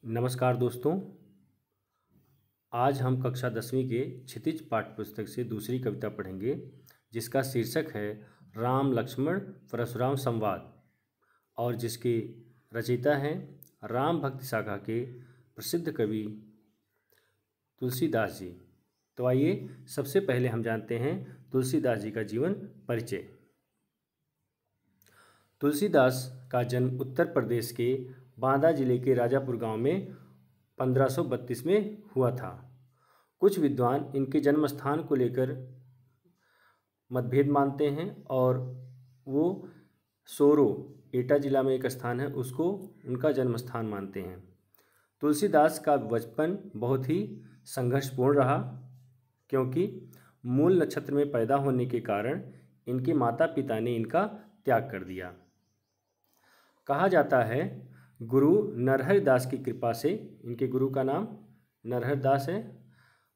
नमस्कार दोस्तों। आज हम कक्षा 10वीं के क्षितिज पाठ्य पुस्तक से दूसरी कविता पढ़ेंगे, जिसका शीर्षक है राम लक्ष्मण परशुराम संवाद और जिसके रचयिता हैं राम भक्ति शाखा के प्रसिद्ध कवि तुलसीदास जी। तो आइए सबसे पहले हम जानते हैं तुलसीदास जी का जीवन परिचय। तुलसीदास का जन्म उत्तर प्रदेश के बांदा जिले के राजापुर गांव में 1532 में हुआ था। कुछ विद्वान इनके जन्म स्थान को लेकर मतभेद मानते हैं और वो सोरो एटा जिला में एक स्थान है, उसको उनका जन्म स्थान मानते हैं। तुलसीदास का बचपन बहुत ही संघर्षपूर्ण रहा, क्योंकि मूल नक्षत्र में पैदा होने के कारण इनके माता पिता ने इनका त्याग कर दिया। कहा जाता है गुरु नरहरि दास की कृपा से, इनके गुरु का नाम नरहरि दास है,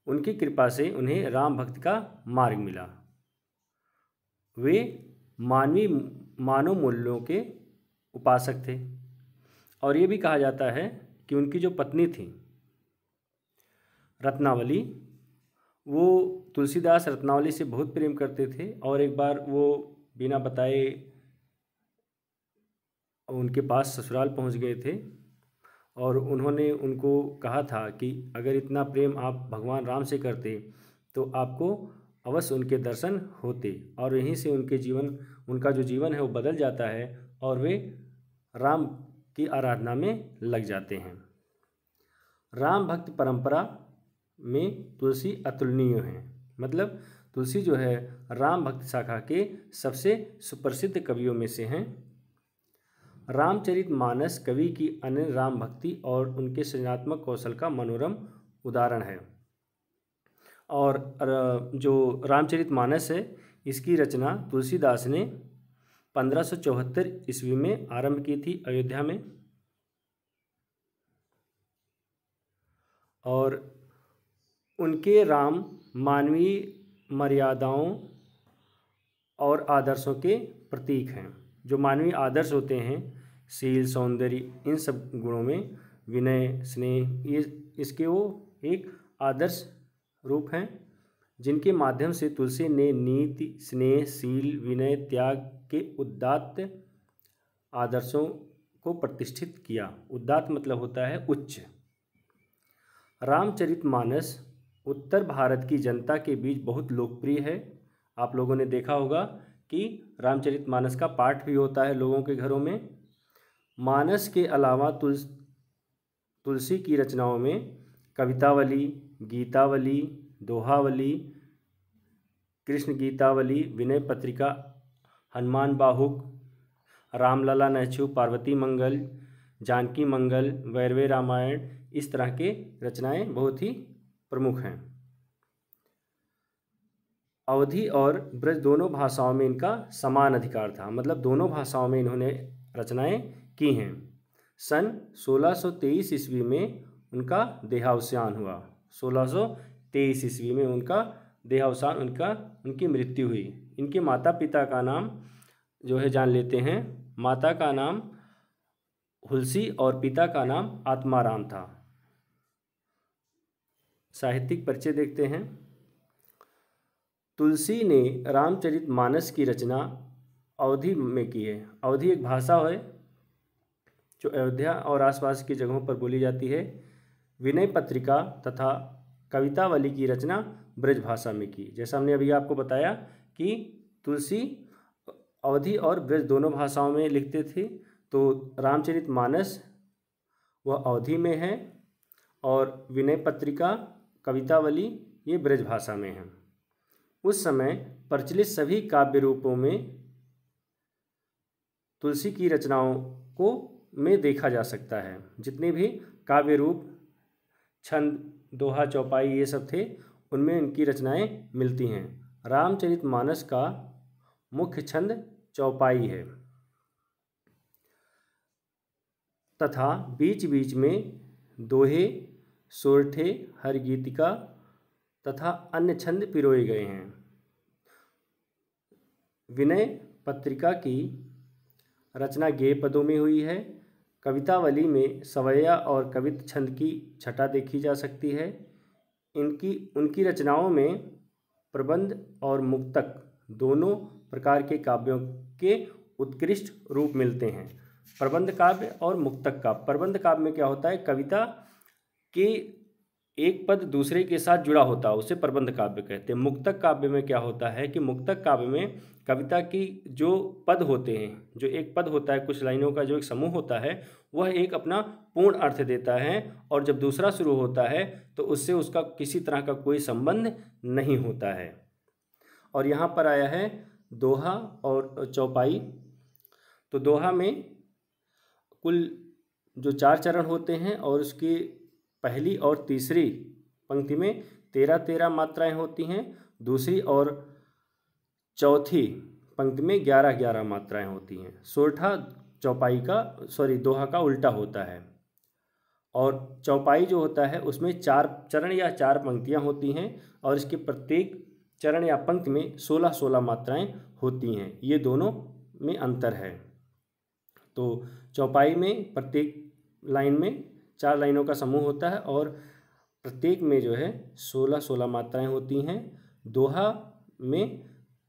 उनकी कृपा से उन्हें राम भक्ति का मार्ग मिला। वे मानव मूल्यों के उपासक थे और ये भी कहा जाता है कि उनकी जो पत्नी थी रत्नावली, वो तुलसीदास रत्नावली से बहुत प्रेम करते थे और एक बार वो बिना बताए उनके पास ससुराल पहुंच गए थे और उन्होंने उनको कहा था कि अगर इतना प्रेम आप भगवान राम से करते तो आपको अवश्य उनके दर्शन होते, और यहीं से उनका जो जीवन है वो बदल जाता है और वे राम की आराधना में लग जाते हैं। राम भक्त परंपरा में तुलसी अतुलनीय है, मतलब तुलसी जो है राम भक्त शाखा के सबसे सुप्रसिद्ध कवियों में से हैं। रामचरितमानस कवि की अनन्य राम भक्ति और उनके सृजनात्मक कौशल का मनोरम उदाहरण है। और जो रामचरितमानस है, इसकी रचना तुलसीदास ने 1574 ईस्वी में आरंभ की थी अयोध्या में, और उनके राम मानवीय मर्यादाओं और आदर्शों के प्रतीक हैं। जो मानवीय आदर्श होते हैं, शील, सौंदर्य, इन सब गुणों में विनय, स्नेह, ये इसके वो एक आदर्श रूप हैं, जिनके माध्यम से तुलसी ने नीति, स्नेह, शील, विनय, त्याग के उदात्त आदर्शों को प्रतिष्ठित किया। उदात्त मतलब होता है उच्च। रामचरितमानस उत्तर भारत की जनता के बीच बहुत लोकप्रिय है। आप लोगों ने देखा होगा कि रामचरितमानस का पाठ भी होता है लोगों के घरों में। मानस के अलावा तुलसी की रचनाओं में कवितावली, गीतावली, दोहावली, कृष्ण गीतावली, विनय पत्रिका, हनुमान बाहुक, रामलला नहचु, पार्वती मंगल, जानकी मंगल, वैरवे रामायण, इस तरह के रचनाएं बहुत ही प्रमुख हैं। अवधी और ब्रज दोनों भाषाओं में इनका समान अधिकार था, मतलब दोनों भाषाओं में इन्होंने रचनाएं की हैं। सन 1623 ईस्वी में उनका देहावसान हुआ। 1623 ईस्वी में उनका देहावसान, उनकी मृत्यु हुई। इनके माता पिता का नाम जो है जान लेते हैं। माता का नाम हुलसी और पिता का नाम आत्माराम था। साहित्यिक परिचय देखते हैं। तुलसी ने रामचरितमानस की रचना अवधी में की है। अवधी एक भाषा है जो अयोध्या और आसपास की जगहों पर बोली जाती है। विनय पत्रिका तथा कवितावली की रचना ब्रज भाषा में की। जैसा हमने अभी आपको बताया कि तुलसी अवधी और ब्रज दोनों भाषाओं में लिखते थे, तो रामचरितमानस वह अवधी में है और विनय पत्रिका, कवितावली ये ब्रज भाषा में है। उस समय प्रचलित सभी काव्य रूपों में तुलसी की रचनाओं को में देखा जा सकता है। जितने भी काव्य रूप, छंद, दोहा, चौपाई ये सब थे, उनमें इनकी रचनाएं मिलती हैं। रामचरितमानस का मुख्य छंद चौपाई है तथा बीच बीच में दोहे, सोरठे, हरगीतिका तथा अन्य छंद पिरोए गए हैं। विनय पत्रिका की रचना गेय पदों में हुई है। कवितावली में सवैया और कवित्त छंद की छटा देखी जा सकती है। उनकी रचनाओं में प्रबंध और मुक्तक दोनों प्रकार के काव्यों के उत्कृष्ट रूप मिलते हैं। प्रबंध काव्य और मुक्तक काव्य। प्रबंध काव्य में क्या होता है, कविता के एक पद दूसरे के साथ जुड़ा होता है, उसे प्रबंध काव्य कहते हैं। मुक्तक काव्य में क्या होता है कि मुक्तक काव्य में कविता की जो पद होते हैं, जो एक पद होता है, कुछ लाइनों का जो एक समूह होता है, वह एक अपना पूर्ण अर्थ देता है, और जब दूसरा शुरू होता है तो उससे उसका किसी तरह का कोई संबंध नहीं होता है। और यहाँ पर आया है दोहा और चौपाई। तो दोहा में कुल जो 4 चरण होते हैं और उसकी पहली और तीसरी पंक्ति में 13-13 मात्राएं होती हैं, दूसरी और चौथी पंक्ति में 11-11 मात्राएं होती हैं। सोरठा दोहा का उल्टा होता है। और चौपाई जो होता है उसमें 4 चरण या 4 पंक्तियां होती हैं, और इसके प्रत्येक चरण या पंक्ति में 16-16 मात्राएं होती हैं। ये दोनों में अंतर है। तो चौपाई में प्रत्येक लाइन में 4 लाइनों का समूह होता है और प्रत्येक में जो है 16-16 मात्राएं होती हैं। दोहा में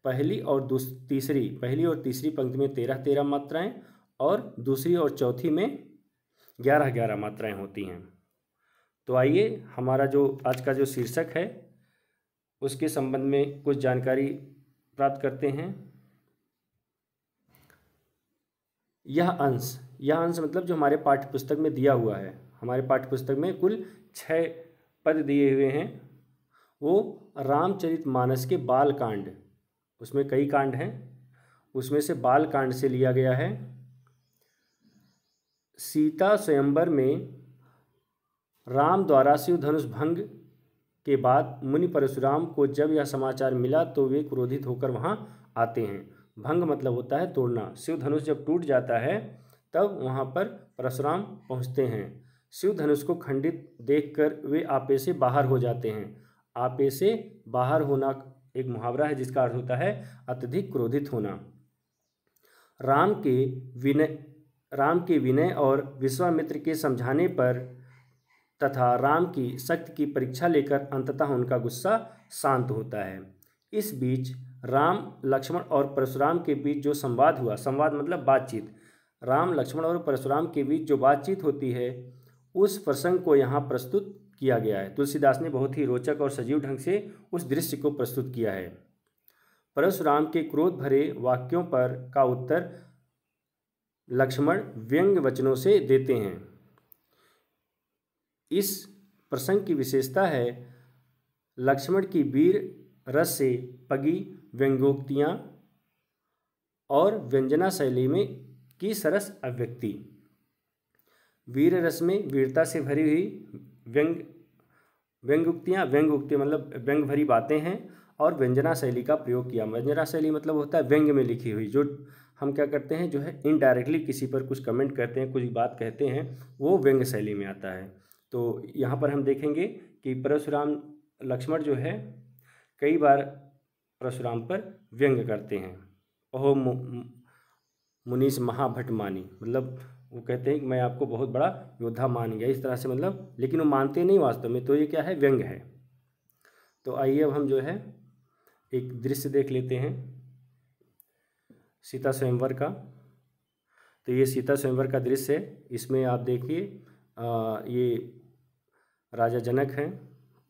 पहली और तीसरी पंक्ति में 13-13 मात्राएं और दूसरी और चौथी में 11-11 मात्राएं होती हैं। तो आइए हमारा जो आज का जो शीर्षक है उसके संबंध में कुछ जानकारी प्राप्त करते हैं। यह अंश मतलब जो हमारे पाठ्य पुस्तक में दिया हुआ है, हमारे पाठ्य पुस्तक में कुल 6 पद दिए हुए हैं। वो रामचरितमानस के बाल कांड, उसमें कई कांड हैं, उसमें से बाल कांड से लिया गया है। सीता स्वयंवर में राम द्वारा शिव धनुष भंग के बाद मुनि परशुराम को जब यह समाचार मिला तो वे क्रोधित होकर वहाँ आते हैं। भंग मतलब होता है तोड़ना। शिव धनुष जब टूट जाता है तब वहाँ पर परशुराम पहुँचते हैं। शिव धनुष को खंडित देखकर वे आपे से बाहर हो जाते हैं। आपे से बाहर होना एक मुहावरा है जिसका अर्थ होता है अत्यधिक क्रोधित होना। राम के विनय और विश्वामित्र के समझाने पर तथा राम की शक्ति की परीक्षा लेकर अंततः उनका गुस्सा शांत होता है। इस बीच राम, लक्ष्मण और परशुराम के बीच जो संवाद हुआ, संवाद मतलब बातचीत, राम, लक्ष्मण और परशुराम के बीच जो बातचीत होती है उस प्रसंग को यहाँ प्रस्तुत किया गया है। तुलसीदास ने बहुत ही रोचक और सजीव ढंग से उस दृश्य को प्रस्तुत किया है। परशुराम के क्रोध भरे वाक्यों पर का उत्तर लक्ष्मण व्यंग्य वचनों से देते हैं। इस प्रसंग की विशेषता है लक्ष्मण की वीर रस से पगी व्यंग्योक्तियाँ और व्यंजना शैली में की सरस अभिव्यक्ति। वीर रस में वीरता से भरी हुई व्यंग्योक्तियाँ मतलब व्यंग भरी बातें हैं, और व्यंजना शैली का प्रयोग किया। व्यंजना शैली मतलब होता है व्यंग्य में लिखी हुई, जो हम क्या करते हैं जो है इनडायरेक्टली किसी पर कुछ कमेंट करते हैं, कुछ बात कहते हैं, वो व्यंग्य शैली में आता है। तो यहाँ पर हम देखेंगे कि परशुराम लक्ष्मण जो है कई बार परशुराम पर व्यंग्य करते हैं। ओहो मुनीष महाभट मानी, मतलब वो कहते हैं कि मैं आपको बहुत बड़ा योद्धा मान गया, इस तरह से, मतलब, लेकिन वो मानते नहीं वास्तव में। तो ये क्या है, व्यंग्य है। तो आइए अब हम जो है एक दृश्य देख लेते हैं सीता स्वयंवर का। तो ये सीता स्वयंवर का दृश्य है। इसमें आप देखिए ये राजा जनक हैं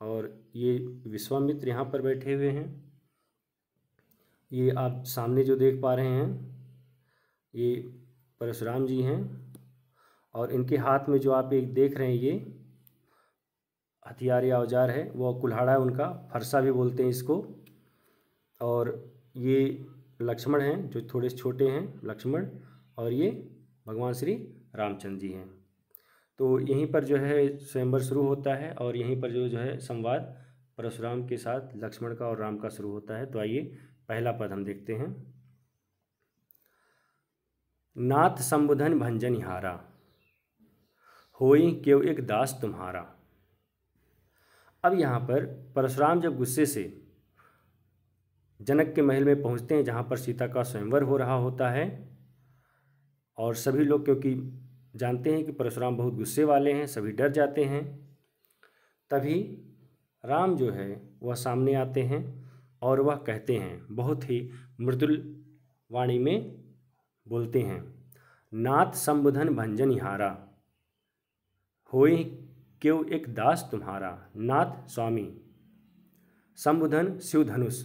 और ये विश्वामित्र यहाँ पर बैठे हुए हैं। ये आप सामने जो देख पा रहे हैं ये परशुराम जी हैं, और इनके हाथ में जो आप एक देख रहे हैं ये हथियार या औजार है, वो कुल्हाड़ा है उनका, फरसा भी बोलते हैं इसको। और ये लक्ष्मण हैं जो थोड़े छोटे हैं, लक्ष्मण, और ये भगवान श्री रामचंद्र जी हैं। तो यहीं पर जो है स्वयंवर शुरू होता है और यहीं पर जो है संवाद परशुराम के साथ लक्ष्मण का और राम का शुरू होता है। तो आइए पहला पद हम देखते हैं। नाथ संबुधन भंजन हारा, होई क्यों एक दास तुम्हारा। अब यहाँ पर परशुराम जब गुस्से से जनक के महल में पहुँचते हैं जहाँ पर सीता का स्वयंवर हो रहा होता है, और सभी लोग, क्योंकि जानते हैं कि परशुराम बहुत गुस्से वाले हैं, सभी डर जाते हैं। तभी राम जो है वह सामने आते हैं और वह कहते हैं, बहुत ही मृदुल वाणी में बोलते हैं, नाथ संबुधन भंजन हारा, होई क्यों एक दास तुम्हारा। नाथ स्वामी, संबुधन शिव धनुष,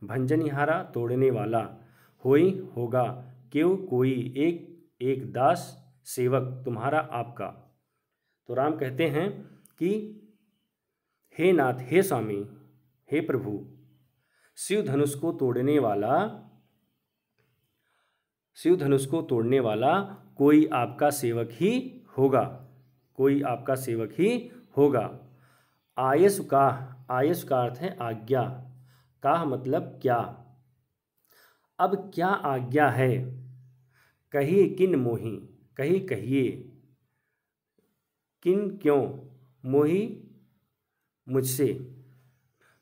भंजनिहारा तोड़ने वाला, होई होगा, क्यों कोई एक दास सेवक तुम्हारा आपका। तो राम कहते हैं कि हे नाथ, हे स्वामी, हे प्रभु, शिव धनुष को तोड़ने वाला कोई आपका सेवक ही होगा, कोई आपका सेवक ही होगा। आयस का अर्थ है आज्ञा, का मतलब क्या। अब क्या आज्ञा है, कहिए किन मोहि, कहिए किन क्यों, मोहि मुझसे।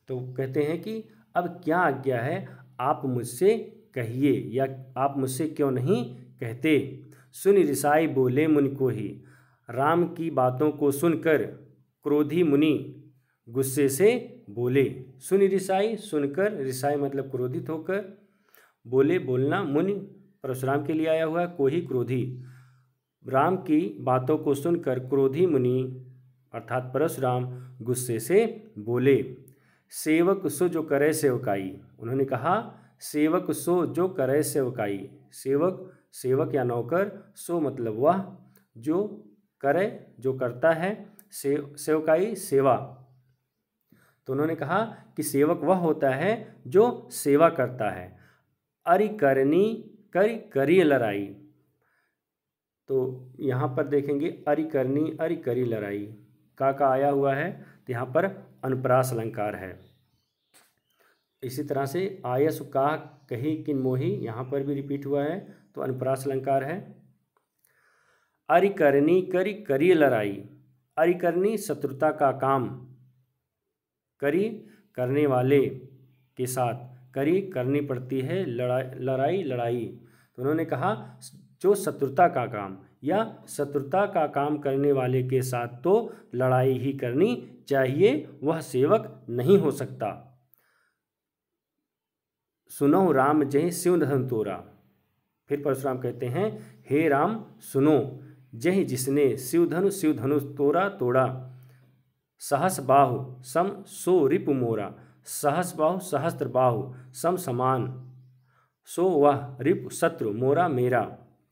तो कहते हैं कि अब क्या आज्ञा है, आप मुझसे कहिए, या आप मुझसे क्यों नहीं कहते। सुन रिसाई बोले मुनि को ही, राम की बातों को सुनकर क्रोधी मुनि गुस्से से बोले। सुन रिसाई, सुनकर, रिसाई मतलब क्रोधित होकर, बोले बोलना, मुनि परशुराम के लिए आया हुआ है, कोई क्रोधी। राम की बातों को सुनकर क्रोधी मुनि अर्थात परशुराम गुस्से से बोले। सेवक सो जो करे सेवकाई, उन्होंने कहा सेवक सो जो करे सेवकाई। सेवक या नौकर, सो मतलब वह, जो करे जो करता है, सेवकाई सेवा। तो उन्होंने कहा कि सेवक वह होता है जो सेवा करता है। अरि करनी करी लड़ाई, तो यहाँ पर देखेंगे अरि करनी अरि करी लड़ाई का आया हुआ है, तो यहाँ पर अनुप्रास अलंकार है। इसी तरह से आयस का कही किन मोही, यहाँ पर भी रिपीट हुआ है, तो अनुप्रास अलंकार है। अरि करनी करी लड़ाई, अरि करनी शत्रुता का काम, करी करने वाले के साथ, करी करनी पड़ती है, लड़ाई। तो उन्होंने कहा जो शत्रुता का काम या शत्रुता का काम करने वाले के साथ तो लड़ाई ही करनी चाहिए, वह सेवक नहीं हो सकता। सुनो राम जय शिव धनु तोरा, फिर परशुराम कहते हैं हे राम सुनो, जय जिसने शिव धनुष तोड़ा। सहस बाहु सम सो रिपु मोरा, सहस बाहु सहस्त्र बाहु सम समान, सो वह रिपु शत्रु मोरा मेरा।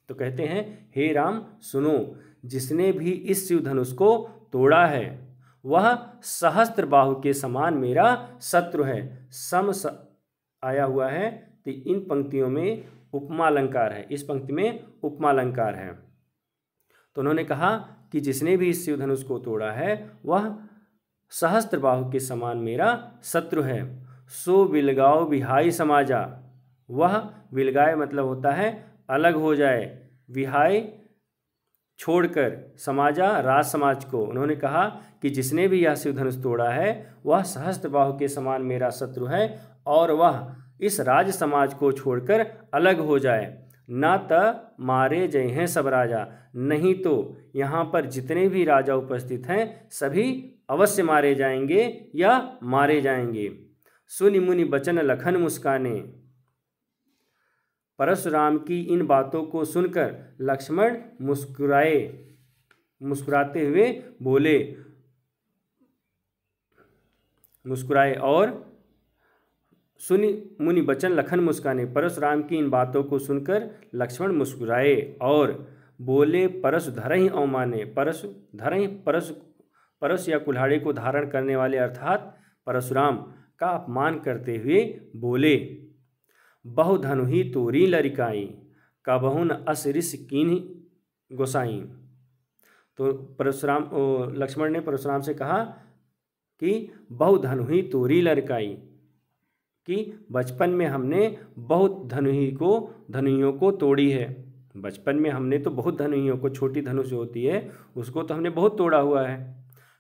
तो कहते हैं हे राम सुनो, जिसने भी इस शिव धनुष को तोड़ा है वह सहस्त्र बाहु के समान मेरा शत्रु है। आया हुआ है, तो इन पंक्तियों में उपमा अलंकार है, इस पंक्ति में उपमा अलंकार है। तो उन्होंने कहा कि जिसने भी इस शिव धनुष को तोड़ा है वह सहस्त्र बाहु के समान मेरा शत्रु है। सो विलगाओ विहाई समाजा, वह विलगाए मतलब होता है अलग हो जाए, विहाई छोड़कर, समाजा राज समाज को। उन्होंने कहा कि जिसने भी यह शिव धनुष तोड़ा है वह सहस्त्र बाहु के समान मेरा शत्रु है और वह इस राज समाज को छोड़कर अलग हो जाए। न त मारे जय हैं सब राजा, नहीं तो यहाँ पर जितने भी राजा उपस्थित हैं सभी अवश्य मारे जाएंगे या मारे जाएंगे। सुनि मुनि बचन लखन मुस्काने, परशुराम की इन बातों को सुनकर लक्ष्मण मुस्कुराते हुए बोले, मुस्कुराए। और सुनि मुनि बचन लखन मुस्काने, परशुराम की इन बातों को सुनकर लक्ष्मण मुस्कुराए और बोले, परशु धरहि अवमाने, परशु धरहि, परशु या कुल्हाड़ी को धारण करने वाले अर्थात परशुराम का अपमान करते हुए बोले, बहु धनु ही तोरी लरिकाई, कबहुन अस ऋषि कीन्हि गोसाई। तो लक्ष्मण ने परशुराम से कहा कि बहु धनु ही तोरी लरिकाई, कि बचपन में हमने बहुत धनुहियों को तोड़ी है। बचपन में हमने तो बहुत धनुहियों को, छोटी धनुष जो होती है उसको तो हमने बहुत तोड़ा हुआ है।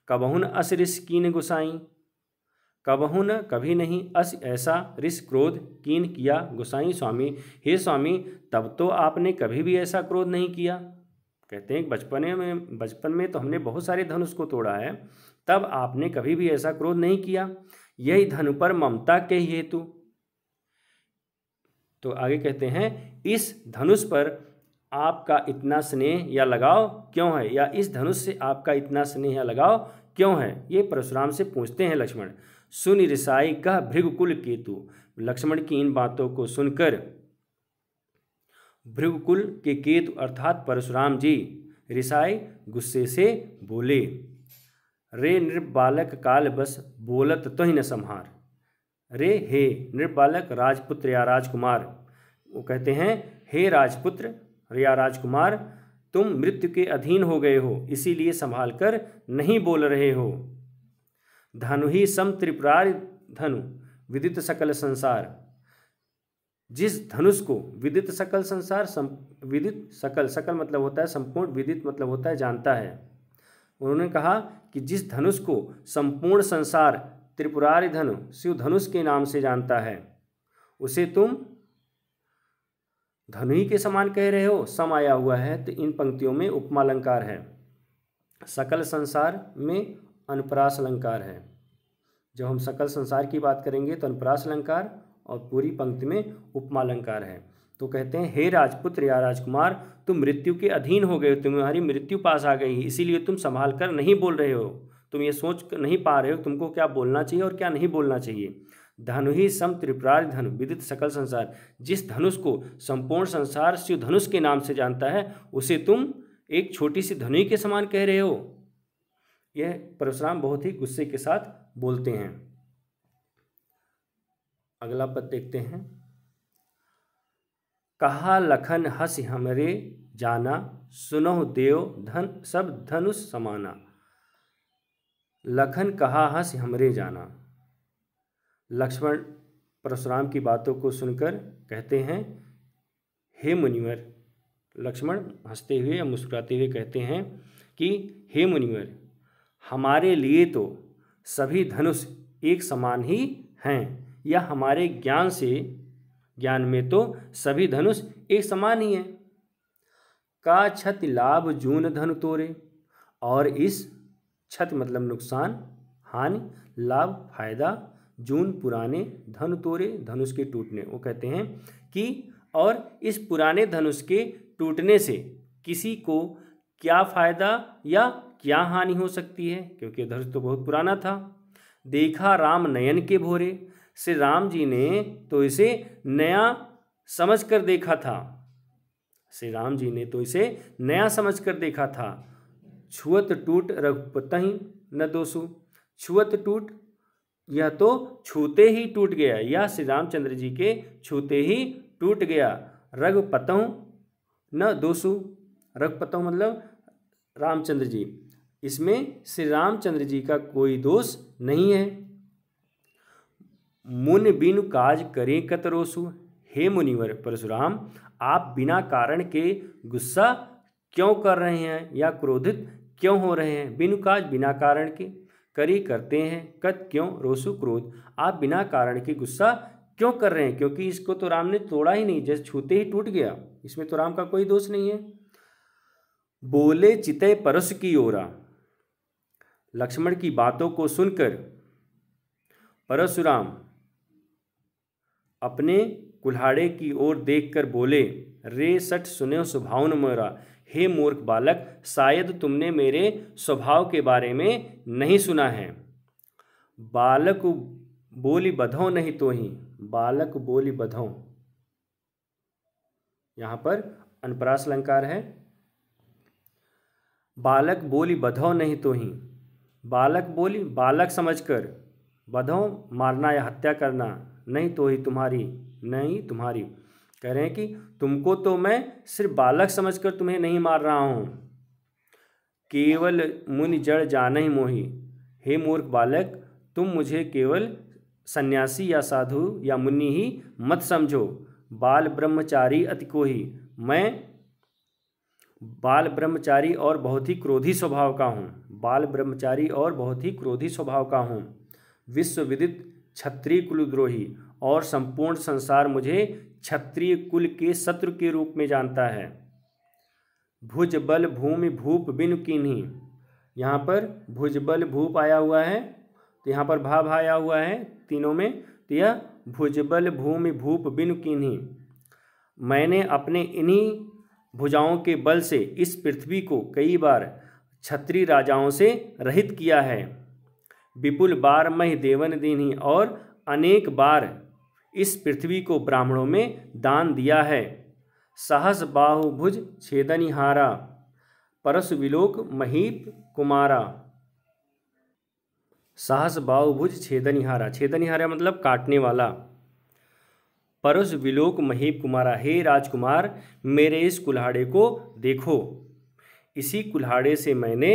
कबहुन अस ऋषि कीन गोसाई, कबहुन कभी नहीं, अस ऐसा, ऋषि क्रोध, कीन किया, गोसाई स्वामी, हे स्वामी तब तो आपने कभी भी ऐसा क्रोध नहीं किया। कहते हैं बचपन में तो हमने बहुत सारे धनुष को तोड़ा है, तब आपने कभी भी ऐसा क्रोध नहीं किया, यही धनु पर ममता के हेतु। तो आगे कहते हैं, इस धनुष पर आपका इतना स्नेह या लगाव क्यों है, या इस धनुष से आपका इतना स्नेह या लगाव क्यों है, ये परशुराम से पूछते हैं लक्ष्मण। सुन रिसाई कह भृगुकुल केतु। लक्ष्मण की इन बातों को सुनकर भृगुकुल के केतु अर्थात परशुराम जी रिसाई गुस्से से बोले, रे नृबालक काल बस बोलत तो ही न संहार। रे हे नृबालक राजपुत्र या राजकुमार, वो कहते हैं हे राजपुत्र या राजकुमार, तुम मृत्यु के अधीन हो गए हो, इसीलिए संभाल कर नहीं बोल रहे हो। धनु ही सम त्रिपुरारि धनु विदित सकल संसार। जिस धनुष को विदित सकल संसार, विदित सकल मतलब होता है संपूर्ण, विदित मतलब होता है जानता है। उन्होंने कहा कि जिस धनुष को संपूर्ण संसार त्रिपुरारि धनु शिव धनुष के नाम से जानता है, उसे तुम धनु ही के समान कह रहे हो। सम आया हुआ है तो इन पंक्तियों में उपमा अलंकार है, सकल संसार में अनुप्रास अलंकार है। जब हम सकल संसार की बात करेंगे तो अनुप्रास अलंकार, और पूरी पंक्ति में उपमा अलंकार है। तो कहते हैं हे राजपुत्र या राजकुमार, तुम मृत्यु के अधीन हो गए हो, तुम्हारी मृत्यु पास आ गई, इसीलिए तुम संभाल कर नहीं बोल रहे हो, तुम ये सोच नहीं पा रहे हो तुमको क्या बोलना चाहिए और क्या नहीं बोलना चाहिए। धनु ही सम त्रिपुरारि धनु विदित सकल संसार। जिस धनुष को संपूर्ण संसार शिव धनुष के नाम से जानता है, उसे तुम एक छोटी सी धनु के समान कह रहे हो। यह परशुराम बहुत ही गुस्से के साथ बोलते हैं। अगला पद देखते हैं, कहा लखन हंस हमरे जाना, सुनो देव धन सब धनुष समाना। लखन कहा हंस हमरे जाना। लक्ष्मण परशुराम की बातों को सुनकर कहते हैं, हे मुनिवर। लक्ष्मण हंसते हुए या मुस्कुराते हुए कहते हैं कि हे मुनिवर, हमारे लिए तो सभी धनुष एक समान ही हैं, या हमारे ज्ञान में तो सभी धनुष एक समान ही हैं। का क्षति लाभ जून धनु तोरे। और इस क्षति मतलब नुकसान, हानि, लाभ फायदा, जून पुराने, धनु तोरे धनुष के टूटने। वो कहते हैं कि और इस पुराने धनुष के टूटने से किसी को क्या फायदा या क्या हानि हो सकती है, क्योंकि धनुष तो बहुत पुराना था। देखा राम नयन के भोरे। श्री राम जी ने तो इसे नया समझ कर देखा था। श्री राम जी ने तो इसे नया समझ कर देखा था। छुअत टूट रघुपतहि न दोषु। छुअत टूट, यह तो छूते ही टूट गया, यह श्री रामचंद्र जी के छूते ही टूट गया। रघुपतहु न दोषु। रघुपतहु मतलब रामचंद्र जी, इसमें श्री रामचंद्र जी का कोई दोष नहीं है। मुन बिनु काज करें कतरोसु। हे मुनिवर परशुराम, आप बिना कारण के गुस्सा क्यों कर रहे हैं या क्रोधित क्यों हो रहे हैं। बिनु काज बिना कारण के, करी करते हैं, कत क्यों, रोसु क्रोध। आप बिना कारण के गुस्सा क्यों कर रहे हैं, क्योंकि इसको तो राम ने तोड़ा ही नहीं, जैसे छूते ही टूट गया, इसमें तो राम का कोई दोष नहीं है। बोले चितय परस की ओरा। लक्ष्मण की बातों को सुनकर परशुराम अपने कुल्हाड़े की ओर देखकर बोले, रे सठ सुने स्वभाव मोरा। हे मूर्ख बालक, शायद तुमने मेरे स्वभाव के बारे में नहीं सुना है। बालक बोली बधो नहीं तो ही। बालक बोली बधो, यहाँ पर अनुप्रास अलंकार है। बालक बोली बधो नहीं तो ही। बालक बोली बालक समझकर, बधो मारना या हत्या करना, नहीं तो ही तुम्हारी, नहीं तुम्हारी। कह रहे हैं कि तुमको तो मैं सिर्फ बालक समझकर तुम्हें नहीं मार रहा हूँ। केवल मुनि जड़ जाने ही मोही। हे मूर्ख बालक, तुम मुझे केवल सन्यासी या साधु या मुनि ही मत समझो। बाल ब्रह्मचारी अति कोही। मैं बाल ब्रह्मचारी और बहुत ही क्रोधी स्वभाव का हूँ। बाल ब्रह्मचारी और बहुत ही क्रोधी स्वभाव का हूँ। विश्व विदित क्षत्रिय कुलद्रोही, और संपूर्ण संसार मुझे क्षत्रिय कुल के शत्रु के रूप में जानता है। भुज बल भूमि भूप बिनु कीन्ही। यहाँ पर भुज बल भूप आया हुआ है, तो यहाँ पर भा आया हुआ है तीनों में, तो यह भुज बल भूमि भूप बिनु कीन्ही। मैंने अपने इन्हीं भुजाओं के बल से इस पृथ्वी को कई बार क्षत्रिय राजाओं से रहित किया है। विपुल बार महि देवन दीन्ही, और अनेक बार इस पृथ्वी को ब्राह्मणों में दान दिया है। सहस बाहुभुज छेदनिहारा, परस विलोक महीप कुमारा। सहस बाहुभुज छेदनिहारा, छेदनिहारा मतलब काटने वाला। परस विलोक महीप कुमारा, हे राजकुमार मेरे इस कुल्हाड़े को देखो, इसी कुल्हाड़े से मैंने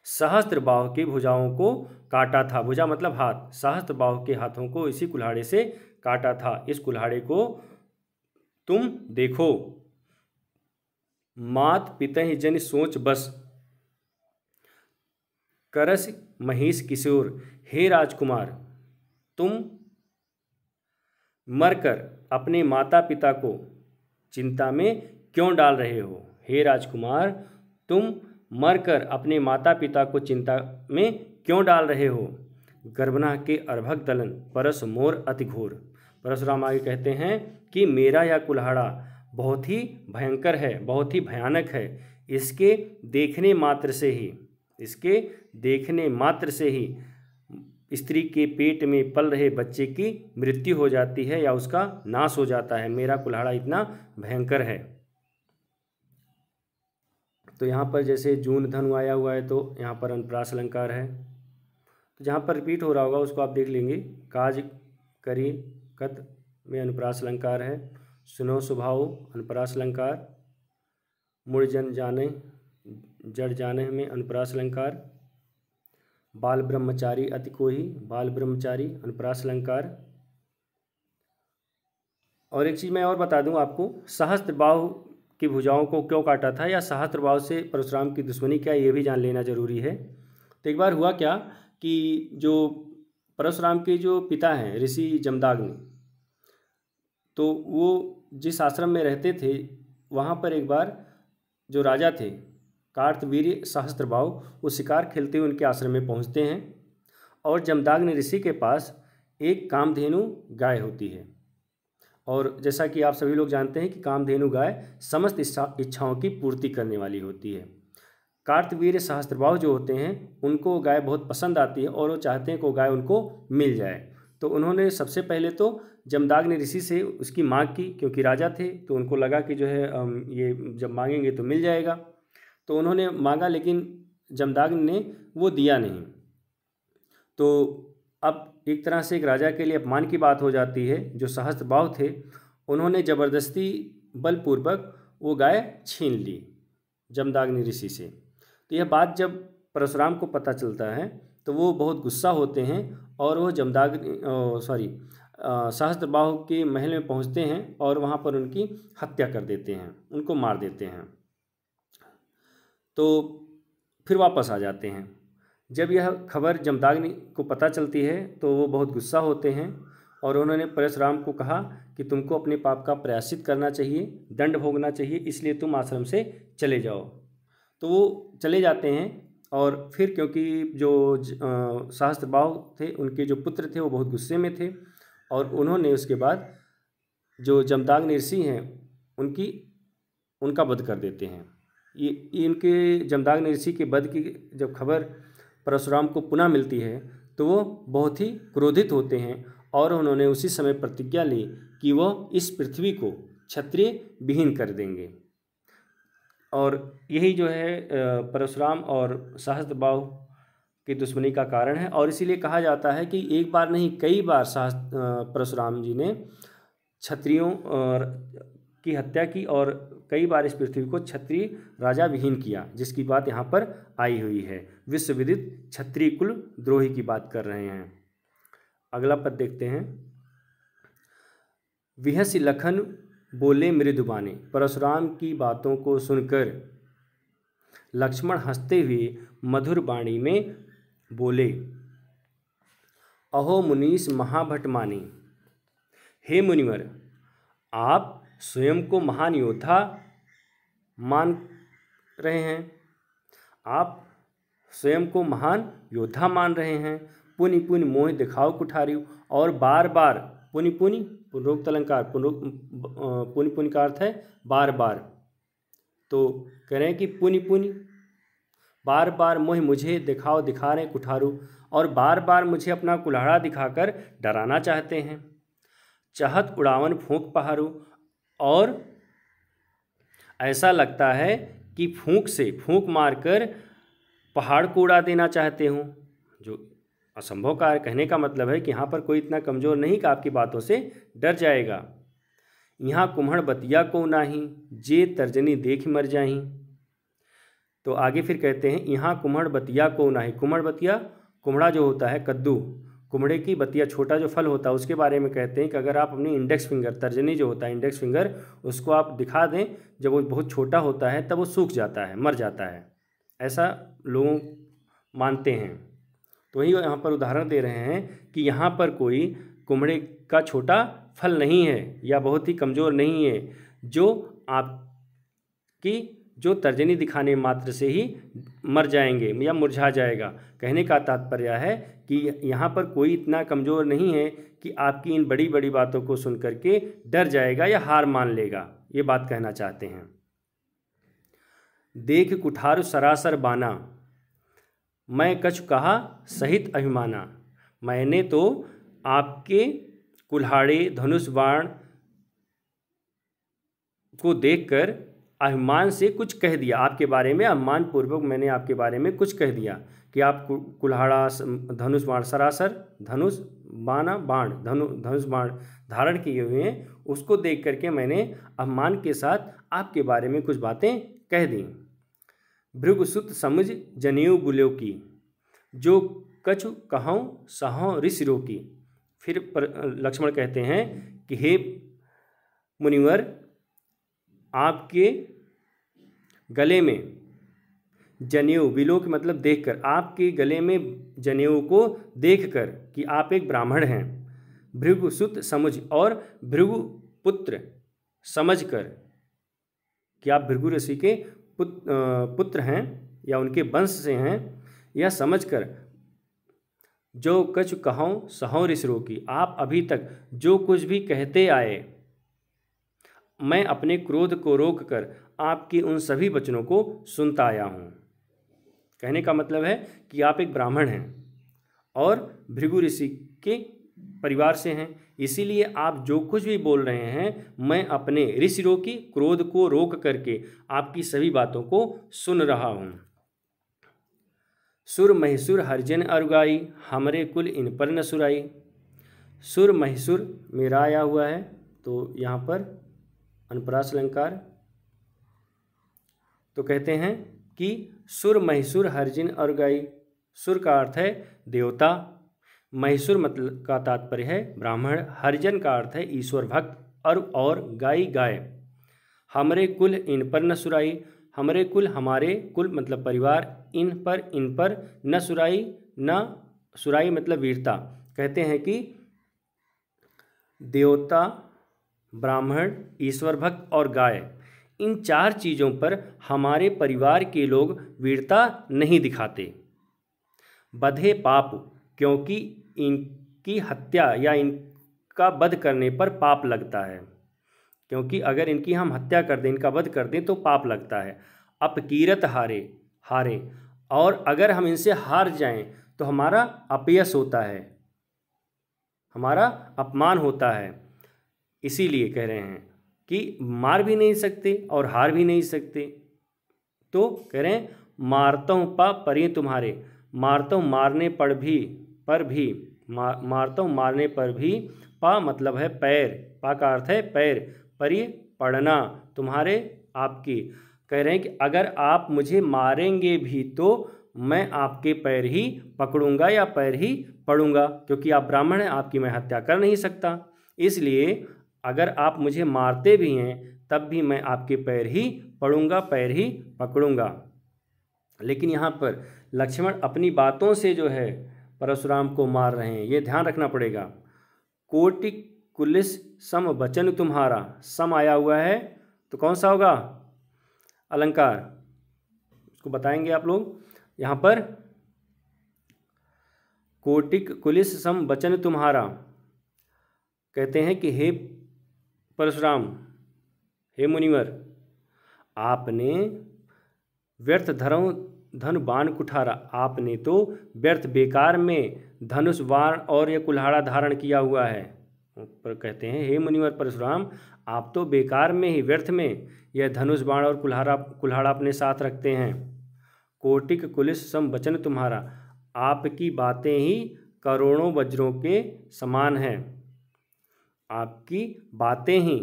सहस्त्र बाहु की भुजाओं को काटा था। भुजा मतलब हाथ, सहस्त्र बाहु के हाथों को इसी कुल्हाड़े से काटा था। इस कुल्हाड़े को तुम देखो। मात पितहि जन सोच बस, करस महेश किशोर। हे राजकुमार तुम मरकर अपने माता पिता को चिंता में क्यों डाल रहे हो। हे राजकुमार तुम मरकर अपने माता पिता को चिंता में क्यों डाल रहे हो। गर्भना के अर्भक दलन, परस मोर अति घोर। परशुराम आगे कहते हैं कि मेरा यह कुल्हाड़ा बहुत ही भयंकर है, बहुत ही भयानक है। इसके देखने मात्र से ही स्त्री के पेट में पल रहे बच्चे की मृत्यु हो जाती है या उसका नाश हो जाता है। मेरा कुल्हाड़ा इतना भयंकर है। तो यहाँ पर जैसे जून धनु आया हुआ है, तो यहाँ पर अनुप्रास अलंकार है, तो जहाँ पर रिपीट हो रहा होगा उसको आप देख लेंगे। काज करी कत में अनुप्रास अलंकार है। सुनो स्वभाव अनुप्रास अलंकार। मुड़ जन जाने जड़ जाने में अनुप्रास अलंकार। बाल ब्रह्मचारी अति कोही, बाल ब्रह्मचारी अनुप्रास अलंकार। और एक चीज़ मैं और बता दूं आपको, सहस्त्र बाहु की भुजाओं को क्यों काटा था या सहस्त्र बाहु से परशुराम की दुश्मनी क्या, ये भी जान लेना जरूरी है। तो एक बार हुआ क्या कि जो परशुराम के जो पिता हैं ऋषि जमदाग्नि, तो वो जिस आश्रम में रहते थे वहाँ पर एक बार जो राजा थे कार्तवीर्य सहस्त्रबाहु, वो शिकार खेलते हुए उनके आश्रम में पहुँचते हैं और जमदाग्नि ऋषि के पास एक कामधेनु गाय होती है। और जैसा कि आप सभी लोग जानते हैं कि कामधेनु गाय समस्त इच्छाओं की पूर्ति करने वाली होती है। कार्तवीर्य सहस्त्रबाहु जो होते हैं उनको गाय बहुत पसंद आती है और वो चाहते हैं कि वो गाय उनको मिल जाए। तो उन्होंने सबसे पहले तो जमदाग्नि ऋषि से उसकी मांग की, क्योंकि राजा थे तो उनको लगा कि जो है ये जब मांगेंगे तो मिल जाएगा। तो उन्होंने मांगा, लेकिन जमदाग्नि ने वो दिया नहीं। तो अब एक तरह से एक राजा के लिए अपमान की बात हो जाती है। जो सहस्त्रबाहु थे उन्होंने ज़बरदस्ती बलपूर्वक वो गाय छीन ली जमदाग्नि ऋषि से। तो यह बात जब परशुराम को पता चलता है तो वो बहुत गुस्सा होते हैं और वो सहस्त्रबाहु के महल में पहुंचते हैं और वहां पर उनकी हत्या कर देते हैं, उनको मार देते हैं। तो फिर वापस आ जाते हैं। जब यह खबर जमदाग्नि को पता चलती है तो वो बहुत गुस्सा होते हैं और उन्होंने परशुराम को कहा कि तुमको अपने पाप का प्रायश्चित करना चाहिए, दंड भोगना चाहिए, इसलिए तुम आश्रम से चले जाओ। तो वो चले जाते हैं और फिर क्योंकि जो सहस्त्रबाहु थे उनके जो पुत्र थे वो बहुत गुस्से में थे और उन्होंने उसके बाद जो जमदाग्नि ऋषि हैं उनका वध कर देते हैं। ये इनके जमदाग्नि ऋषि के वध की जब खबर परशुराम को पुनः मिलती है तो वो बहुत ही क्रोधित होते हैं और उन्होंने उसी समय प्रतिज्ञा ली कि वह इस पृथ्वी को क्षत्रिय विहीन कर देंगे। और यही जो है परशुराम और सहस्त्रबाहु की दुश्मनी का कारण है। और इसीलिए कहा जाता है कि एक बार नहीं कई बार परशुराम जी ने क्षत्रियों की हत्या की और कई बार इस पृथ्वी को क्षत्रिय राजा विहीन किया, जिसकी बात यहाँ पर आई हुई है। विश्व विदित क्षत्रिय कुल द्रोही की बात कर रहे हैं। अगला पद देखते हैं। विहसी लखन बोले मृदुबाने। परशुराम की बातों को सुनकर लक्ष्मण हंसते हुए मधुर वाणी में बोले, अहो मुनीश महाभट माने। हे मुनिवर, आप स्वयं को महान योद्धा मान रहे हैं, आप स्वयं को महान योद्धा मान रहे हैं। पुनि पुनि मोहि दिखाओ कुठारियो, और बार बार, पुनि पुनि पूर्वोक्त अलंकार, पुनि पुनि का अर्थ है बार बार। तो कह रहे हैं कि पुनि पुनि बार बार मोहि मुझे दिखाओ, दिखा रहे कुठारू, और बार बार मुझे अपना कुल्हाड़ा दिखाकर डराना चाहते हैं। चाहत उड़ावन फूंक पहाड़ू, और ऐसा लगता है कि फूंक मारकर पहाड़ को उड़ा देना चाहते हूँ, जो असंभव कार्य। कहने का मतलब है कि यहाँ पर कोई इतना कमज़ोर नहीं कि आपकी बातों से डर जाएगा। यहाँ कुम्हड़ बतिया को नाही, जे तर्जनी देख मर जाही। तो आगे फिर कहते हैं यहाँ कुम्हड़ बतिया को नाही। कुम्हड़ बतिया, कुम्हड़ा जो होता है कद्दू, कुम्हड़े की बतिया छोटा जो फल होता है उसके बारे में कहते हैं कि अगर आप अपनी इंडेक्स फिंगर, तर्जनी जो होता है इंडेक्स फिंगर, उसको आप दिखा दें, जब वो बहुत छोटा होता है तब वो सूख जाता है, मर जाता है, ऐसा लोग मानते हैं। तो वही यहाँ पर उदाहरण दे रहे हैं कि यहाँ पर कोई कुम्हड़े का छोटा फल नहीं है या बहुत ही कमज़ोर नहीं है जो आपकी जो तर्जनी दिखाने मात्र से ही मर जाएंगे या मुरझा जाएगा। कहने का तात्पर्य है कि यहाँ पर कोई इतना कमज़ोर नहीं है कि आपकी इन बड़ी बड़ी बातों को सुन करके डर जाएगा या हार मान लेगा, ये बात कहना चाहते हैं। देख कुठार सरासर बाना, मैं कछु कहा सहित अभिमाना। मैंने तो आपके कुल्हाड़े धनुष बाण को देखकर अभिमान से कुछ कह दिया, आपके बारे में अभिमान पूर्वक मैंने आपके बारे में कुछ कह दिया कि आप कुल्हाड़ा धनुष बाण, सरासर धनुष बाना बाण, धनुष बाण धारण किए हुए हैं, उसको देख करके मैंने अभिमान के साथ आपके बारे में कुछ बातें कह दी। भृगुसुत समझ जनेऊ बुल्यो की, जो कछु कहूँ सहौं ऋषि रोकी। फिर लक्ष्मण कहते हैं कि हे मुनिवर, आपके गले में जनेऊ, विलोक मतलब देखकर, आपके गले में जनेऊ को देखकर कि आप एक ब्राह्मण हैं, भृगुसुत समझ और भृगुपुत्र समझकर कि आप भृगु ऋषि के पुत्र हैं या उनके वंश से हैं, यह समझकर जो कछु कहूँ सहौं ऋषि रोकी, आप अभी तक जो कुछ भी कहते आए, मैं अपने क्रोध को रोककर आपके उन सभी वचनों को सुनता आया हूँ। कहने का मतलब है कि आप एक ब्राह्मण हैं और भृगु ऋषि के परिवार से हैं, इसीलिए आप जो कुछ भी बोल रहे हैं मैं अपने ऋषियों की क्रोध को रोक करके आपकी सभी बातों को सुन रहा हूँ। सुर महिसुर हरिजन अरुगाई, हमरे कुल इन पर न सुराई। सुर महिसुर मेरा आया हुआ है, तो यहाँ पर अनुप्रास अलंकार। तो कहते हैं कि सुर महिसुर हरिजन अरुगाई, सुर का अर्थ है देवता, महिसुर मतलब का तात्पर्य है ब्राह्मण, हरिजन का अर्थ है ईश्वर भक्त, और गाई गाय। हमरे कुल इन पर न सुराई, हमरे कुल हमारे कुल मतलब परिवार, इन पर न सुराई, न सुराई मतलब वीरता। कहते हैं कि देवता, ब्राह्मण, ईश्वर भक्त और गाय, इन चार चीज़ों पर हमारे परिवार के लोग वीरता नहीं दिखाते। बधे पाप, क्योंकि इनकी हत्या या इनका वध करने पर पाप लगता है, क्योंकि अगर इनकी हम हत्या कर दें, इनका वध कर दें तो पाप लगता है। अपकीरत हारे, और अगर हम इनसे हार जाएं तो हमारा अपयश होता है, हमारा अपमान होता है। इसीलिए कह रहे हैं कि मार भी नहीं सकते और हार भी नहीं सकते। तो कह रहे हैं मारता हूँ पा परी तुम्हारे, मारता हूँ मारने पर भी मारता हूँ मारने पर भी, पा मतलब है पैर, पा का अर्थ है पैर, परी पड़ना तुम्हारे आपकी। कह रहे हैं कि अगर आप मुझे मारेंगे भी तो मैं आपके पैर ही पकड़ूंगा या पैर ही पड़ूंगा, क्योंकि आप ब्राह्मण हैं, आपकी मैं हत्या कर नहीं सकता। इसलिए अगर आप मुझे मारते भी हैं तब भी मैं आपके पैर ही पड़ूंगा, पैर ही पकड़ूंगा। लेकिन यहाँ पर लक्ष्मण अपनी बातों से जो है परशुराम को मार रहे हैं, ये ध्यान रखना पड़ेगा। कोटि कुलिस सम वचन तुम्हारा, सम आया हुआ है तो कौन सा होगा? अलंकार, इसको बताएंगे आप लोग। यहाँ पर कोटिक कुलिस सम वचन तुम्हारा, कहते हैं कि हे परशुराम, हे मुनिवर, आपने व्यर्थ धन बाण कुठारा, आपने तो व्यर्थ बेकार में धनुष बाण और यह कुल्हाड़ा धारण किया हुआ है। पर कहते हैं हे मुनिवर परशुराम, आप तो बेकार में ही, व्यर्थ में यह धनुष बाण और कुल्हाड़ा अपने साथ रखते हैं। कोटिक कुलिस सम वचन तुम्हारा, आपकी बातें ही करोड़ों वज्रों के समान हैं। आपकी बातें ही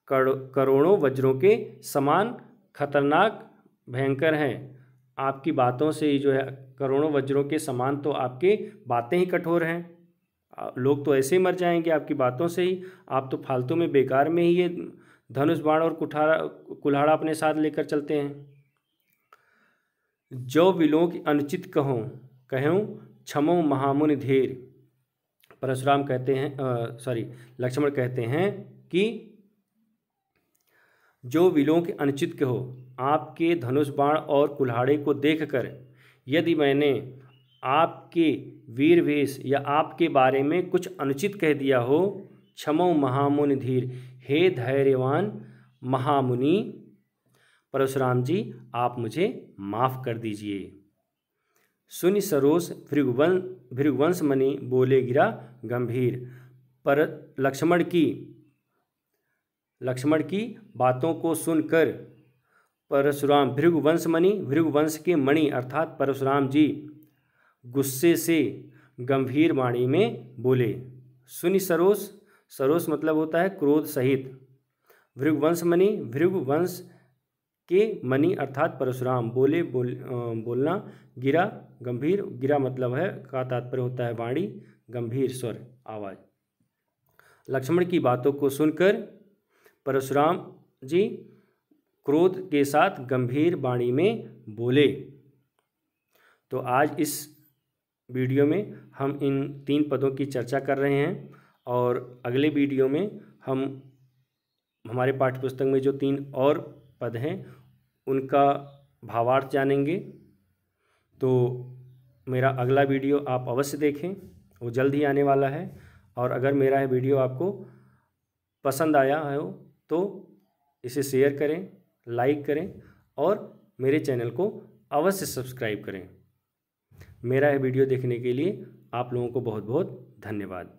करोड़ों वज्रों के समान खतरनाक भयंकर हैं। आपकी बातों से ही जो है करोड़ों वज्रों के समान, तो आपके बातें ही कठोर हैं। लोग तो ऐसे ही मर जाएंगे आपकी बातों से ही। आप तो फालतू में बेकार में ही ये धनुष बाण और कुल्हाड़ा अपने साथ लेकर चलते हैं। जो विलों की अनुचित कहूँ क्षमो महामुनि धीर, परशुराम कहते हैं लक्ष्मण कहते हैं कि जो विलों के अनुचित कहो, आपके धनुष बाण और कुल्हाड़े को देखकर यदि मैंने आपके वीर वेश या आपके बारे में कुछ अनुचित कह दिया हो, क्षमो महामुनि धीर, हे धैर्यवान महामुनि परशुराम जी, आप मुझे माफ़ कर दीजिए। सुनि सरोस भृगुवंश मणि बोले गिरा गंभीर, पर लक्ष्मण की बातों को सुनकर परशुराम भृगुवंश के मणि अर्थात परशुराम जी गुस्से से गंभीर वाणी में बोले। सुनि सरोस मतलब होता है क्रोध सहित। भृगुवंश के मणि अर्थात परशुराम बोलना। गिरा गंभीर, गिरा मतलब है का तात्पर्य होता है वाणी, गंभीर स्वर आवाज़। लक्ष्मण की बातों को सुनकर परशुराम जी क्रोध के साथ गंभीर वाणी में बोले। तो आज इस वीडियो में हम इन 3 पदों की चर्चा कर रहे हैं, और अगले वीडियो में हम हमारे पाठ्यपुस्तक में जो 3 और पद हैं उनका भावार्थ जानेंगे। तो मेरा अगला वीडियो आप अवश्य देखें, वो जल्द ही आने वाला है। और अगर मेरा यह वीडियो आपको पसंद आया हो तो इसे शेयर करें, लाइक करें और मेरे चैनल को अवश्य सब्सक्राइब करें। मेरा यह वीडियो देखने के लिए आप लोगों को बहुत बहुत धन्यवाद।